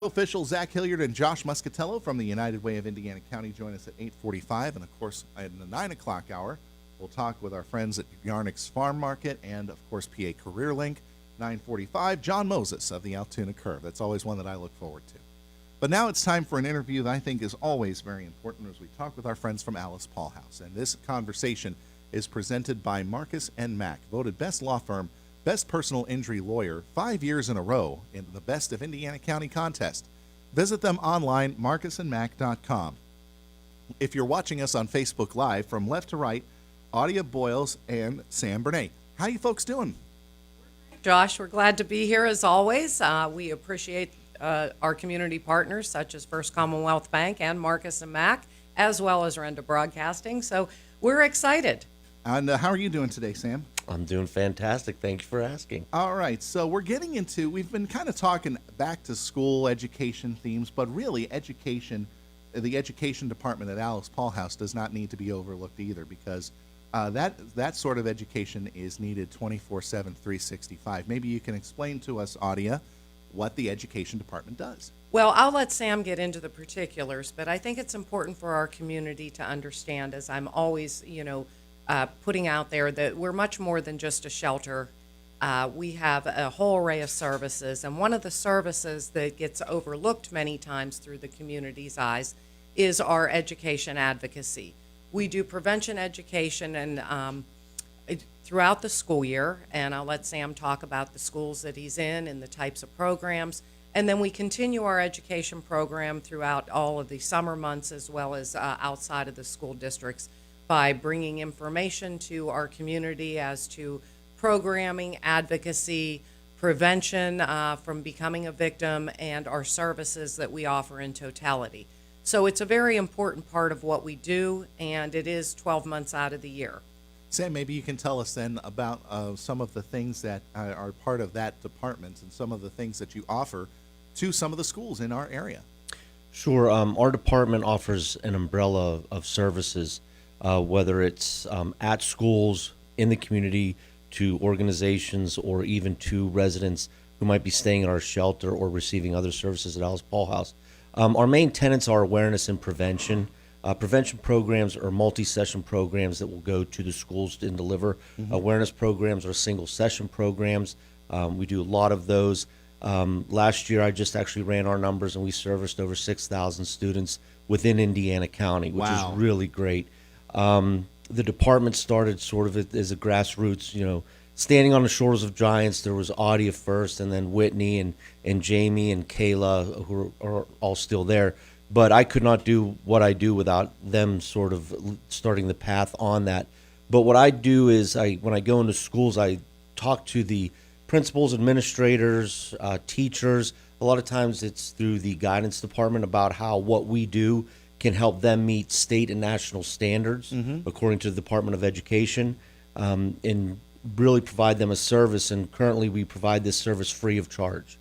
official Zach Hilliard and Josh Muscatello from the United Way of Indiana County join us at 8:45, and of course in the 9 o'clock hour, we'll talk with our friends at Yarnick's Farm Market and of course PA Career Link. 9:45, John Moses of the Altoona Curve. That's always one that I look forward to. But now it's time for an interview that I think is always very important as we talk with our friends from Alice Paul House. And this conversation is presented by Marcus & Mack, voted best law firm, best personal injury lawyer 5 years in a row in the Best of Indiana County contest. Visit them online, marcusandmack.com. If you're watching us on Facebook Live, from left to right, Audia Boyles and Sam Bernay. How you folks doing? Josh, we're glad to be here as always. We appreciate our community partners such as First Commonwealth Bank and Marcus & Mack, as well as Renda Broadcasting. So we're excited. And how are you doing today, Sam? I'm doing fantastic. Thank you for asking. All right, so we've been kind of talking back to school education themes, but really education, the education department at Alice Paul House does not need to be overlooked either, because that sort of education is needed 24/7, 365. Maybe you can explain to us, Audia, what the education department does. Well, I'll let Sam get into the particulars, but I think it's important for our community to understand, as I'm always, putting out there, that we're much more than just a shelter. We have a whole array of services, and one of the services that gets overlooked many times through the community's eyes is our education advocacy. We do prevention education and throughout the school year, and I'll let Sam talk about the schools that he's in and the types of programs. And then we continue our education program throughout all of the summer months as well as outside of the school districts by bringing information to our community as to programming, advocacy, prevention from becoming a victim, and our services that we offer in totality. So it's a very important part of what we do, and it is 12 months out of the year. Sam, maybe you can tell us then about some of the things that are part of that department and some of the things that you offer to some of the schools in our area. Sure. Our department offers an umbrella of services, whether it's at schools, in the community, to organizations, or even to residents who might be staying at our shelter or receiving other services at Alice Paul House. Our main tenets are awareness and prevention. Prevention programs are multi-session programs that will go to the schools and deliver. Awareness programs are single-session programs. We do a lot of those. Last year, I just actually ran our numbers, and we serviced over 6,000 students within Indiana County, which is really great. The department started sort of as a grassroots, standing on the shoulders of giants. There was Audia first, and then Whitney and Jamie and Kayla, who are all still there. But I could not do what I do without them sort of starting the path on that. But what I do is when I go into schools, I talk to the principals, administrators, teachers. A lot of times it's through the guidance department about how what we do can help them meet state and national standards according to the Department of Education, and really provide them a service. And currently we provide this service free of charge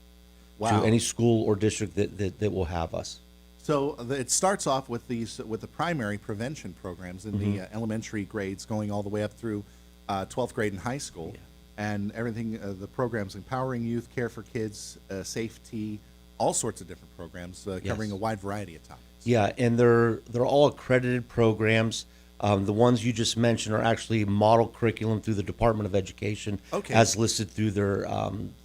to any school or district that will have us. So it starts off with the primary prevention programs in the elementary grades, going all the way up through 12th grade in high school, and everything. The programs empowering youth, care for kids, safety, all sorts of different programs covering a wide variety of topics. Yeah, and they're all accredited programs. The ones you just mentioned are actually model curriculum through the Department of Education, as listed through their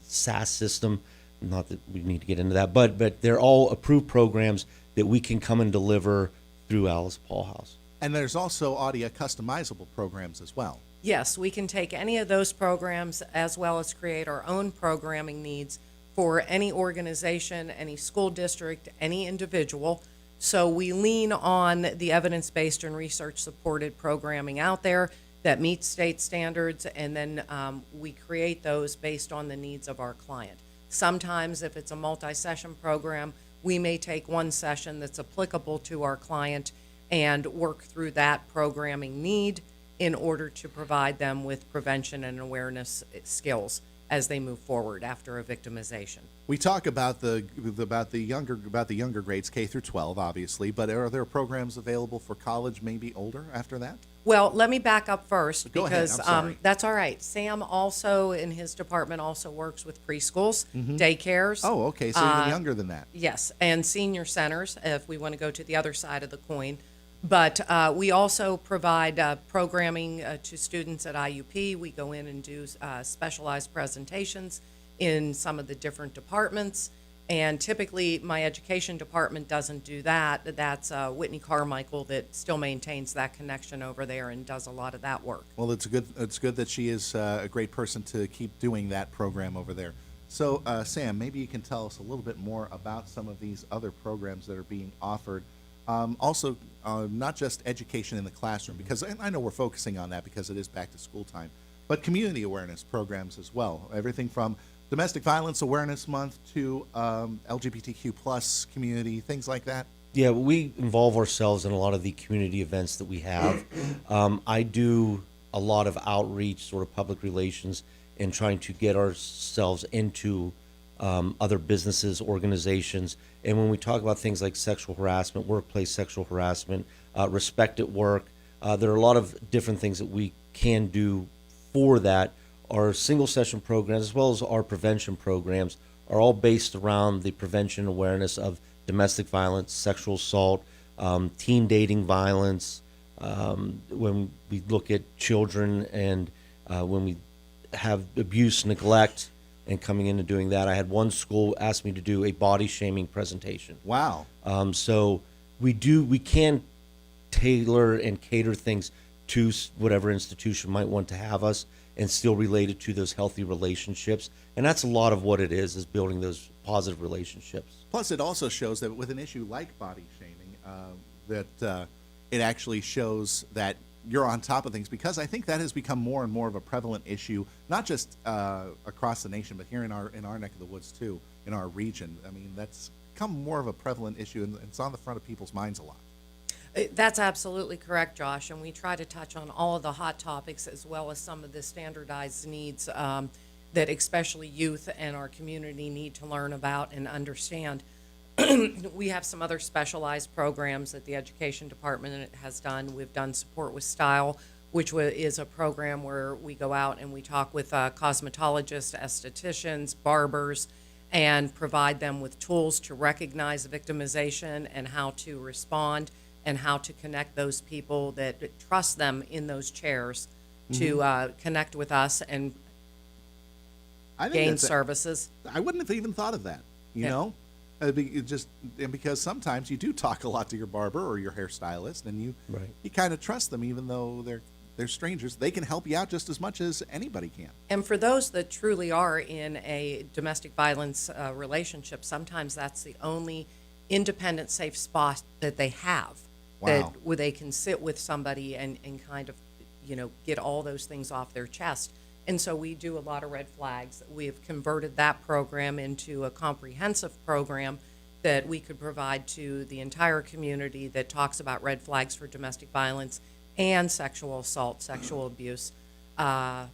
SAS system. Not that we need to get into that, but they're all approved programs that we can come and deliver through Alice Paul House. And there's also Audia customizable programs as well. Yes, we can take any of those programs as well as create our own programming needs for any organization, any school district, any individual. So we lean on the evidence-based and research-supported programming out there that meets state standards, and then we create those based on the needs of our client. Sometimes if it's a multi-session program, we may take one session that's applicable to our client and work through that programming need in order to provide them with prevention and awareness skills as they move forward after a victimization. We talk about the younger grades, K through 12, obviously, but are there programs available for college, maybe older after that? Well, let me back up first Go ahead, because I'm sorry. that's all right. Sam also, in his department, also works with preschools, daycares. Oh, okay, so even younger than that. Yes, and senior centers, if we want to go to the other side of the coin. But we also provide programming to students at IUP. We go in and do specialized presentations in some of the different departments. And typically, my education department doesn't do that. That's Whitney Carmichael that still maintains that connection over there and does a lot of that work. Well, it's good that she is a great person to keep doing that program over there. So, Sam, maybe you can tell us a little bit more about some of these other programs that are being offered. Also, not just education in the classroom, because and I know we're focusing on that because it is back to school time, but community awareness programs as well. Everything from Domestic Violence Awareness Month to LGBTQ plus community, things like that. Yeah, we involve ourselves in a lot of the community events that we have. I do a lot of outreach, sort of public relations, and trying to get ourselves into other businesses, organizations. And when we talk about things like sexual harassment, workplace sexual harassment, respect at work, there are a lot of different things that we can do for that. Our single session programs, as well as our prevention programs, are all based around the prevention awareness of domestic violence, sexual assault, teen dating violence. When we look at children and when we have abuse, neglect, and coming in and doing that. I had one school ask me to do a body shaming presentation. Wow. So we can tailor and cater things to whatever institution might want to have us and still relate it to those healthy relationships. And that's a lot of what it is building those positive relationships. Plus, it also shows that with an issue like body shaming, that it actually shows that you're on top of things, because I think that has become more and more of a prevalent issue, not just across the nation, but here in our neck of the woods too, in our region. I mean, that's become more of a prevalent issue, and it's on the front of people's minds a lot. That's absolutely correct, Josh, and we try to touch on all of the hot topics as well as some of the standardized needs that especially youth and our community need to learn about and understand. We have some other specialized programs that the education department has done. We've done Support with Style, which is a program where we go out and we talk with cosmetologists, estheticians, barbers, and provide them with tools to recognize victimization and how to respond and how to connect those people that trust them in those chairs to connect with us and I think gain that's services. I wouldn't have even thought of that, you Yeah. know? Because sometimes you do talk a lot to your barber or your hairstylist, and you Right. you kind of trust them, even though they're strangers. They can help you out just as much as anybody can. And for those that truly are in a domestic violence relationship, sometimes that's the only independent, safe spot that they have. Wow. Where they can sit with somebody and kind of, get all those things off their chest. And so we do a lot of red flags. We have converted that program into a comprehensive program that we could provide to the entire community that talks about red flags for domestic violence and sexual assault, sexual abuse. And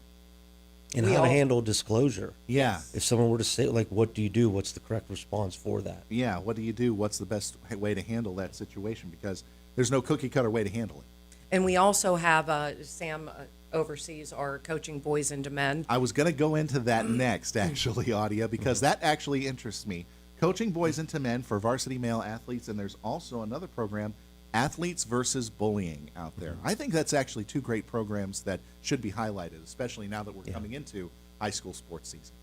We how all- to handle disclosure. Yeah. If someone were to say, like, what do you do? What's the correct response for that? Yeah, what do you do? What's the best way to handle that situation? Because there's no cookie cutter way to handle it. And we also have, Sam oversees our coaching boys into men. I was going to go into that next, actually, Audia, because that actually interests me. Coaching boys into men for varsity male athletes, and there's also another program, Athletes versus Bullying, out there. I think that's actually two great programs that should be highlighted, especially now that we're coming into high school sports season.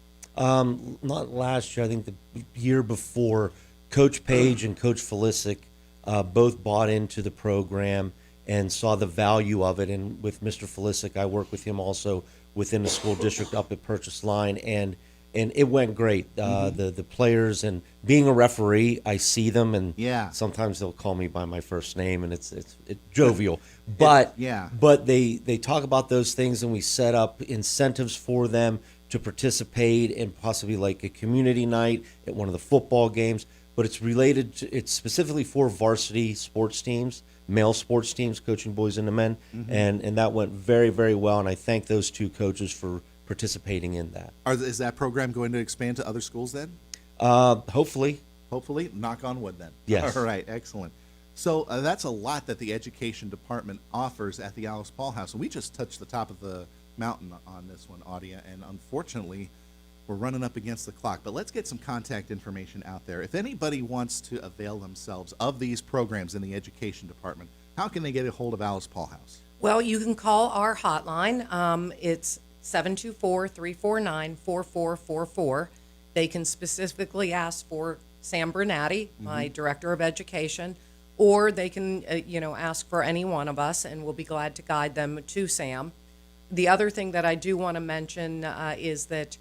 Not last year, I think the year before, Coach Page and Coach Felisic both bought into the program and saw the value of it. And with Mr. Felisic, I work with him also within the school district up at Purchase Line, and it went great. The players, and being a referee, I see them, and Yeah. sometimes they'll call me by my first name, and it's jovial. But yeah. but they talk about those things, and we set up incentives for them to participate in possibly like a community night at one of the football games. But it's related to, it's specifically for varsity sports teams, male sports teams, coaching boys and the men, and that went very, very well. And I thank those two coaches for participating in that. Is that program going to expand to other schools then? Hopefully. Hopefully, knock on wood then. Yes. All right, excellent. So that's a lot that the education department offers at the Alice Paul House. And we just touched the top of the mountain on this one, Audia, and unfortunately, we're running up against the clock. But let's get some contact information out there. If anybody wants to avail themselves of these programs in the education department, how can they get a hold of Alice Paul House? Well, you can call our hotline. It's 724-349-4444. They can specifically ask for Sam Bernatti, my Director of Education, or they can, ask for any one of us, and we'll be glad to guide them to Sam. The other thing that I do want to mention is that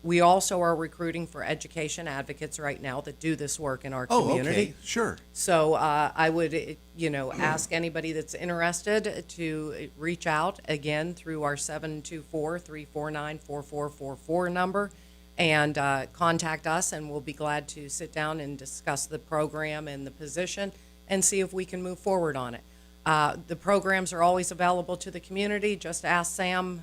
we also are recruiting for education advocates right now that do this work in our community. Okay, sure. So I would, ask anybody that's interested to reach out again through our 724-349-4444 number and contact us, and we'll be glad to sit down and discuss the program and the position and see if we can move forward on it. The programs are always available to the community. Just ask Sam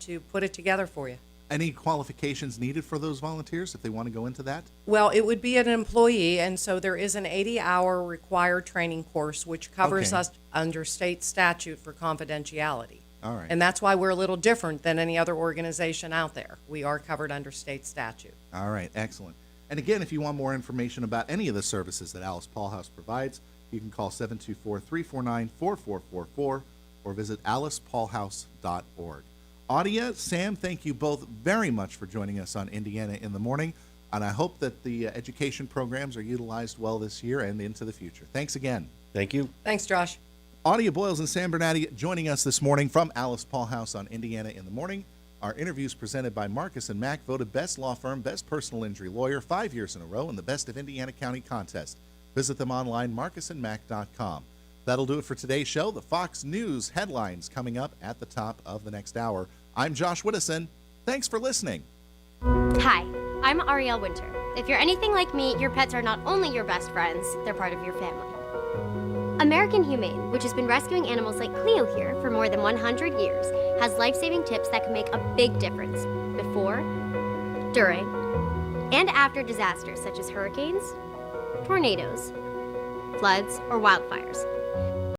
to put it together for you. Any qualifications needed for those volunteers if they want to go into that? Well, it would be an employee, and so there is an 80-hour required training course which covers Okay. us under state statute for confidentiality. All right. And that's why we're a little different than any other organization out there. We are covered under state statute. All right, excellent. And again, if you want more information about any of the services that Alice Paul House provides, you can call 724-349-4444 or visit alicepaulhouse.org. Audia, Sam, thank you both very much for joining us on Indiana in the Morning, and I hope that the education programs are utilized well this year and into the future. Thanks again. Thank you. Thanks, Josh. Audia Boyles and Sam Bernatti joining us this morning from Alice Paul House on Indiana in the Morning. Our interviews presented by Marcus & Mack, voted Best Law Firm, Best Personal Injury Lawyer 5 years in a row in the Best of Indiana County contest. Visit them online, marcusandmack.com. That'll do it for today's show. The Fox News headlines coming up at the top of the next hour. I'm Josh Whittison. Thanks for listening. Hi, I'm Ariel Winter. If you're anything like me, your pets are not only your best friends, they're part of your family. American Humane, which has been rescuing animals like Cleo here for more than 100 years, has life-saving tips that can make a big difference before, during, and after disasters such as hurricanes, tornadoes, floods, or wildfires.